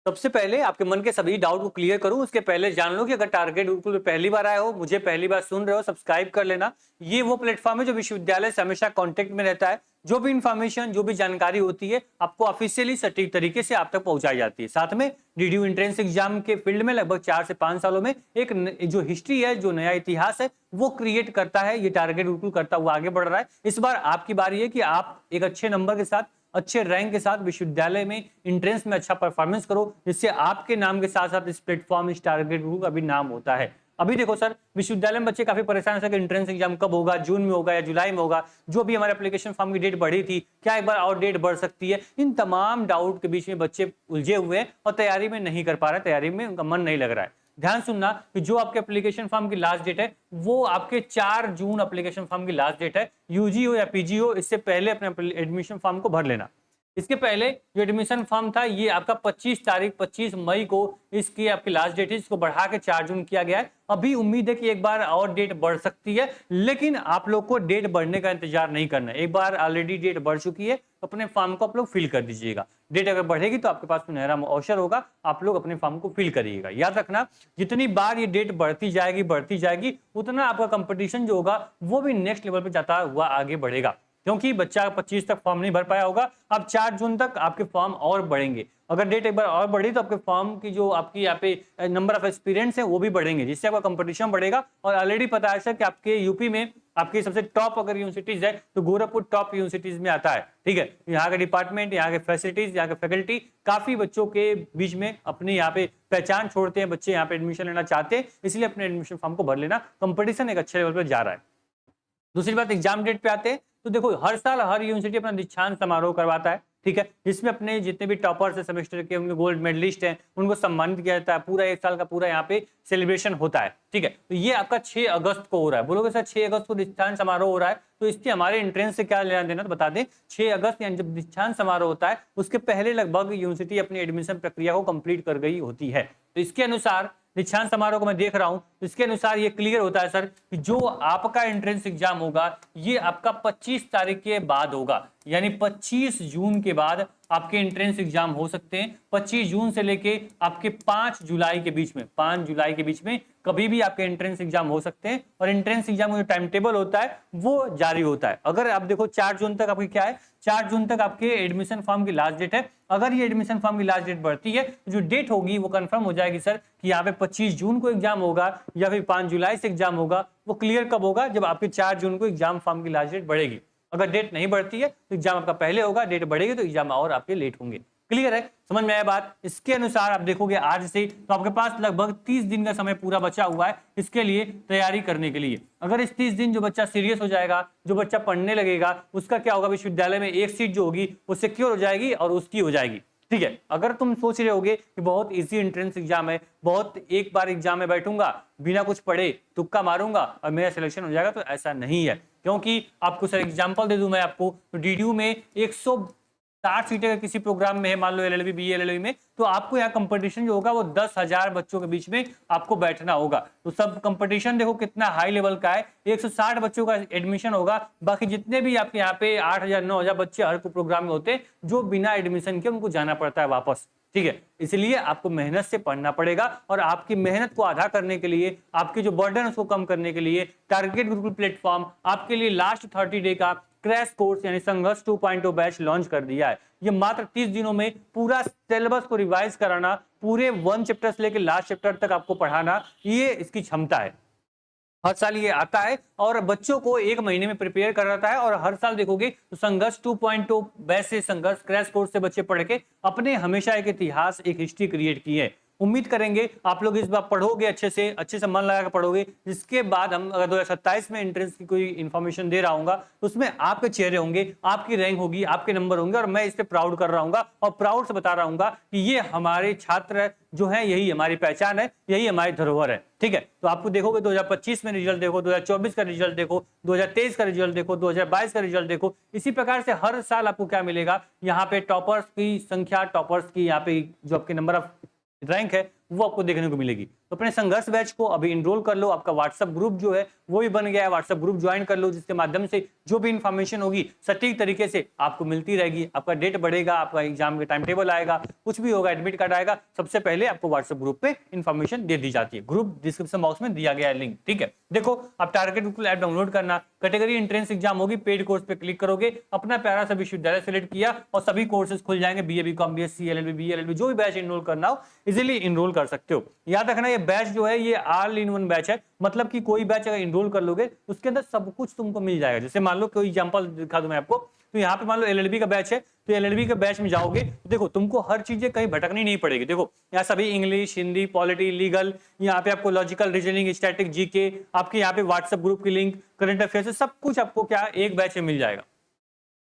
सबसे पहले आपके मन के सभी डाउट को क्लियर करूं उसके पहले जान लो कि अगर टारगेट गुरुकुल पे पहली बार आए हो, मुझे पहली बार सुन रहे हो, सब्सक्राइब कर लेना। ये वो प्लेटफॉर्म है जो विश्वविद्यालय से हमेशा कांटेक्ट में रहता है। जो भी इंफॉर्मेशन, जो भी जानकारी होती है, आपको ऑफिशियली सटीक तरीके से आप तक पहुंचाई जाती है। साथ में डीडीयू एंट्रेंस एग्जाम के फील्ड में लगभग 4 से 5 सालों में जो हिस्ट्री है, जो नया इतिहास है, वो क्रिएट करता है। ये टारगेट गुरुकुल करता हुआ आगे बढ़ रहा है। इस बार आपकी बारी है कि आप एक अच्छे नंबर के साथ, अच्छे रैंक के साथ विश्वविद्यालय में एंट्रेंस में अच्छा परफॉर्मेंस करो, जिससे आपके नाम के साथ साथ इस प्लेटफॉर्म, इस टारगेट ग्रुप का भी नाम होता है। अभी देखो सर, विश्वविद्यालय में बच्चे काफी परेशान है कि एंट्रेंस एग्जाम कब होगा, जून में होगा या जुलाई में होगा। जो भी हमारे एप्लीकेशन फॉर्म की डेट बढ़ी थी, क्या एक बार और डेट बढ़ सकती है? इन तमाम डाउट के बीच में बच्चे उलझे हुए हैं और तैयारी में नहीं कर पा रहे, तैयारी में उनका मन नहीं लग रहा है। ध्यान सुनना कि जो आपके एप्लीकेशन फॉर्म की लास्ट डेट है, वो आपके 4 जून एप्लीकेशन फॉर्म की लास्ट डेट है। यूजी हो या पीजी हो, इससे पहले अपने एडमिशन फॉर्म को भर लेना। इसके पहले जो एडमिशन फॉर्म था, ये आपका 25 मई को इसकी आपकी लास्ट डेट है, इसको बढ़ा के 4 जून किया गया है। अभी उम्मीद है कि एक बार और डेट बढ़ सकती है, लेकिन आप लोग को डेट बढ़ने का इंतजार नहीं करना है। एक बार ऑलरेडी डेट बढ़ चुकी है, तो अपने फॉर्म को आप लोग फिल कर दीजिएगा। डेट अगर बढ़ेगी तो आपके पास सुनहरा अवसर होगा, आप लोग अपने फॉर्म को फिल करिएगा। याद रखना, जितनी बार ये डेट बढ़ती जाएगी, उतना आपका कंपटीशन जो होगा वो भी नेक्स्ट लेवल पे जाता हुआ आगे बढ़ेगा। क्योंकि बच्चा 25 तक फॉर्म नहीं भर पाया होगा, अब 4 जून तक आपके फॉर्म और बढ़ेंगे। अगर डेट एक बार और बढ़ी तो आपके फॉर्म की जो आपकी यहाँ पे नंबर ऑफ एक्सपीरियंस है वो भी बढ़ेंगे, जिससे आपका कंपटीशन बढ़ेगा। और ऑलरेडी पता है सर कि आपके यूपी में आपकी सबसे टॉप अगर यूनिवर्सिटीज है तो गोरखपुर टॉप यूनिवर्सिटीज में आता है। ठीक है, यहाँ का डिपार्टमेंट, यहाँ के फैसिलिटीज, यहाँ के फैकल्टी काफी बच्चों के बीच में अपनी यहाँ पे पहचान छोड़ते हैं। बच्चे यहाँ पे एडमिशन लेना चाहते हैं, इसलिए अपने एडमिशन फॉर्म को भर लेना। कंपटीशन एक अच्छे लेवल पर जा रहा है। दूसरी बात, एग्जाम डेट पे आते हैं तो देखो, हर साल हर यूनिवर्सिटी अपना दीक्षांत समारोह करवाता है। ठीक है, जिसमें अपने जितने भी टॉपर्स है सेमेस्टर के, उनके गोल्ड मेडलिस्ट हैं, उनको सम्मानित किया जाता है। पूरा एक साल का पूरा यहाँ पे सेलिब्रेशन होता है। ठीक है, तो ये आपका 6 अगस्त को हो रहा है। बोलोगे सर 6 अगस्त को दीक्षांत समारोह हो रहा है, तो इससे हमारे एंट्रेंस से क्या लेना देना, तो बता दें 6 अगस्त यानी जब दीक्षांत समारोह होता है, उसके पहले लगभग यूनिवर्सिटी अपनी एडमिशन प्रक्रिया को कंप्लीट कर गई होती है। तो इसके अनुसार दीक्षांत समारोह को मैं देख रहा हूं, तो इसके अनुसार ये क्लियर होता है सर कि जो आपका एंट्रेंस एग्जाम होगा, ये आपका 25 तारीख के बाद होगा। यानी 25 जून के बाद आपके एंट्रेंस एग्जाम हो सकते हैं। 25 जून से लेके आपके 5 जुलाई के बीच में, 5 जुलाई के बीच में कभी भी आपके एंट्रेंस एग्जाम हो सकते हैं। और एंट्रेंस एग्जाम का जो टाइम टेबल होता है वो जारी होता है। अगर आप देखो 4 जून तक आपकी क्या है, 4 जून तक आपके एडमिशन फॉर्म की लास्ट डेट है। अगर ये एडमिशन फॉर्म की लास्ट डेट बढ़ती है तो जो डेट होगी वो कंफर्म हो जाएगी सर कि यहाँ पे 25 जून को एग्जाम होगा या फिर 5 जुलाई से एग्जाम होगा। वो क्लियर कब होगा, जब आपके 4 जून को एग्जाम फॉर्म की लास्ट डेट बढ़ेगी। अगर डेट नहीं बढ़ती है तो एग्जाम आपका पहले होगा, डेट बढ़ेगी तो एग्जाम और आपके लेट होंगे। क्लियर है, समझ में आया बात? इसके अनुसार आप देखोगे आज से तो आपके पास लगभग 30 दिन का समय पूरा बचा हुआ है इसके लिए तैयारी करने के लिए। अगर इस 30 दिन जो बच्चा सीरियस हो जाएगा, जो बच्चा पढ़ने लगेगा, उसका क्या होगा, विश्वविद्यालय में एक सीट जो होगी वो सिक्योर हो जाएगी और उसकी हो जाएगी। ठीक है, अगर तुम सोच रहे होगे कि बहुत इजी एंट्रेंस एग्जाम है, बहुत एक बार एग्जाम में बैठूंगा, बिना कुछ पढ़े तुक्का मारूंगा और मेरा सिलेक्शन हो जाएगा, तो ऐसा नहीं है। क्योंकि आपको सर एग्जांपल दे दूं मैं आपको, तो डीडीयू में 160 सीटें अगर किसी प्रोग्राम में है, मान लो एलएलबी, बीएलएलबी में, तो आपको यहाँ कंपटीशन जो होगा वो 10,000 बच्चों के बीच में आपको बैठना होगा। तो सब कंपटीशन देखो कितना हाई लेवल का है। 160 बच्चों का एडमिशन होगा, बाकी जितने भी आपके यहाँ पे 8,000 9,000 बच्चे हर प्रोग्राम में होते हैं, जो बिना एडमिशन के उनको जाना पड़ता है वापस। ठीक है, इसलिए आपको मेहनत से पढ़ना पड़ेगा और आपकी मेहनत को आधा करने के लिए, आपके जो बर्डन है उसको कम करने के लिए टारगेट गुरुकुल प्लेटफॉर्म आपके लिए लास्ट 30 डे का क्रैश कोर्स यानी संघर्ष 2.0 बैच लॉन्च कर दिया है। ये मात्र 30 दिनों में पूरा सिलेबस को रिवाइज कराना, पूरे 1 चैप्टर से लेकर लास्ट चैप्टर तक आपको पढ़ाना, ये इसकी क्षमता है। हर साल ये आता है और बच्चों को 1 महीने में प्रिपेयर कराता है। और हर साल देखोगे तो संघर्ष 2.0 बैच से, संघर्ष क्रैश कोर्स से बच्चे पढ़ के अपने हमेशा एक इतिहास, एक हिस्ट्री क्रिएट की है। उम्मीद करेंगे आप लोग इस बार पढ़ोगे, अच्छे से मन लगा कर पढ़ोगे। जिसके बाद हम अगर 2027 में एंट्रेंस की कोई इंफॉर्मेशन दे रहा हूँ तो उसमें आपके चेहरे होंगे, आपकी रैंक होगी, आपके नंबर होंगे और मैं इस पे प्राउड कर रहा हूँ और प्राउड से बता रहा हूँ कि ये हमारे छात्र जो है, यही हमारी पहचान है, यही हमारी धरोहर है। ठीक है, तो आपको देखोगे 2025 में रिजल्ट देखो, 2024 का रिजल्ट देखो, 2023 का रिजल्ट देखो, 2022 का रिजल्ट देखो। इसी प्रकार से हर साल आपको क्या मिलेगा, यहाँ पे टॉपर्स की संख्या, टॉपर्स की यहाँ पे जो आपके नंबर ऑफ रैंक है वो आपको देखने को मिलेगी। तो अपने संघर्ष बैच को अभी इनरोल कर लो, आपका व्हाट्सएप ग्रुप जो है वो भी बन गया है, व्हाट्सएप ग्रुप ज्वाइन कर लो, जिसके माध्यम से जो भी इंफॉर्मेशन होगी सटीक तरीके से आपको मिलती रहेगी। आपका डेट बढ़ेगा, आपका एग्जाम का टाइम टेबल आएगा, कुछ भी होगा, एडमिट कार्ड आएगा, सबसे पहले आपको व्हाट्सएप ग्रुप पे इंफॉर्मेशन दे दी जाती है। ग्रुप डिस्क्रिप्शन बॉक्स में दिया गया है लिंक, ठीक है। देखो आप टारगेट गुरुकुल ऐप डाउनलोड करना, कैटेगरी एंट्रेंस एग्जाम होगी, पेड कोर्स पे क्लिक करोगे, अपना प्यारा सा विश्वविद्यालय सेलेक्ट किया और सभी कोर्सेज खुल जाएंगे, BA BCom BSc LLB BLLB, जो भी बैच इनरोल करना हो इजीली इनरोल कर सकते हो। याद रखना ये बैच जो है ये ऑल इन वन बैच है, मतलब कि कोई बैच अगर इनरोल कर लोगे उसके अंदर सब कुछ तुमको मिल जाएगा। जैसे मान लो कोई एग्जांपल दिखा दूं मैं आपको, तो यहाँ पे मान लो एलएलबी का बैच है, तो एलएलबी के बैच में जाओगे तो देखो तुमको हर चीजें कहीं भटकनी नहीं पड़ेगी। देखो यहाँ सभी इंग्लिश, हिंदी, पॉलिटी, लीगल, यहाँ पे आपको लॉजिकल रीजनिंग, स्टैटिक, जीके, आपके यहाँ पे व्हाट्सएप ग्रुप की लिंक, करंट अफेयर्स, सब कुछ आपको क्या एक बैच में मिल जाएगा।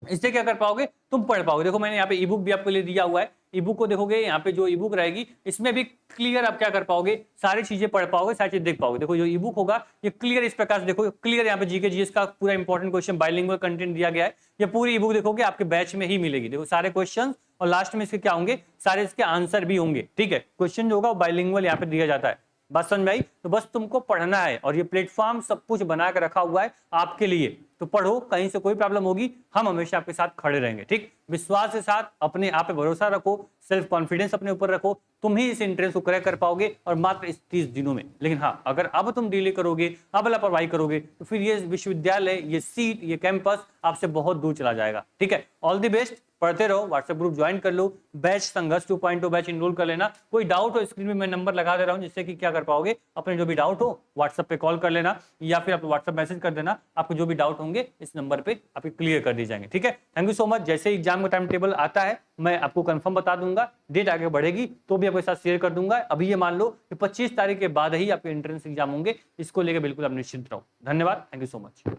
इससे क्या कर पाओगे, तुम पढ़ पाओगे। देखो मैंने यहाँ पे ईबुक भी आपके लिए दिया हुआ है, ईबुक को देखोगे यहाँ पे जो ईबुक रहेगी इसमें भी क्लियर आप क्या कर पाओगे, सारी चीजें पढ़ पाओगे, सारी चीज देख पाओगे। देखो जो ईबुक होगा ये क्लियर इस प्रकार से देखो, क्लियर यहाँ पे जीके जीएस का पूरा इंपॉर्टेंट क्वेश्चन, बाइलिंगुअल कंटेंट दिया गया है। ये पूरी ईबुक देखोगे आपके बैच में ही मिलेगी। देखो सारे क्वेश्चन और लास्ट में इसके क्या होंगे, सारे इसके आंसर भी होंगे, ठीक है। क्वेश्चन जो होगा बाइलिंगुअल यहाँ पे दिया जाता है। बात समझ में आई? तो बस तुमको पढ़ना है और ये प्लेटफॉर्म सब कुछ बना कर रखा हुआ है आपके लिए। तो पढ़ो, कहीं से कोई प्रॉब्लम होगी हम हमेशा आपके साथ खड़े रहेंगे, ठीक। विश्वास के साथ अपने आप पे भरोसा रखो, सेल्फ कॉन्फिडेंस अपने ऊपर रखो, तुम ही इस एंट्रेंस को क्रैक कर पाओगे और मात्र इस 30 दिनों में। लेकिन हाँ, अगर अब तुम डिले करोगे, अब लापरवाही करोगे तो फिर ये विश्वविद्यालय, ये सीट, ये कैंपस आपसे बहुत दूर चला जाएगा, ठीक है। ऑल द बेस्ट, पढ़ते रहो, व्हाट्सएप ग्रुप ज्वाइन कर लो, बैच संघर्ष 2.0 बैच इनरोल कर लेना। कोई डाउट हो स्क्रीन में मैं नंबर लगा दे रहा हूं, जिससे कि क्या कर पाओगे, अपने जो भी डाउट हो व्हाट्सएप पे कॉल कर लेना या फिर आप व्हाट्सएप मैसेज कर देना, आपको जो भी डाउट होंगे इस नंबर पे आपके क्लियर कर दी जाएंगे, ठीक है। Thank you so much. जैसे ही एग्जाम का टाइम टेबल आता है मैं आपको कंफर्म बता दूंगा, डेट आगे बढ़ेगी तो भी आपके साथ शेयर कर दूंगा। अभी ये मान लो कि 25 तारीख के बाद ही आपके एंट्रेंस एग्जाम होंगे, इसको लेकर बिल्कुल आप निश्चिंत रहो। धन्यवाद, थैंक यू सो मच।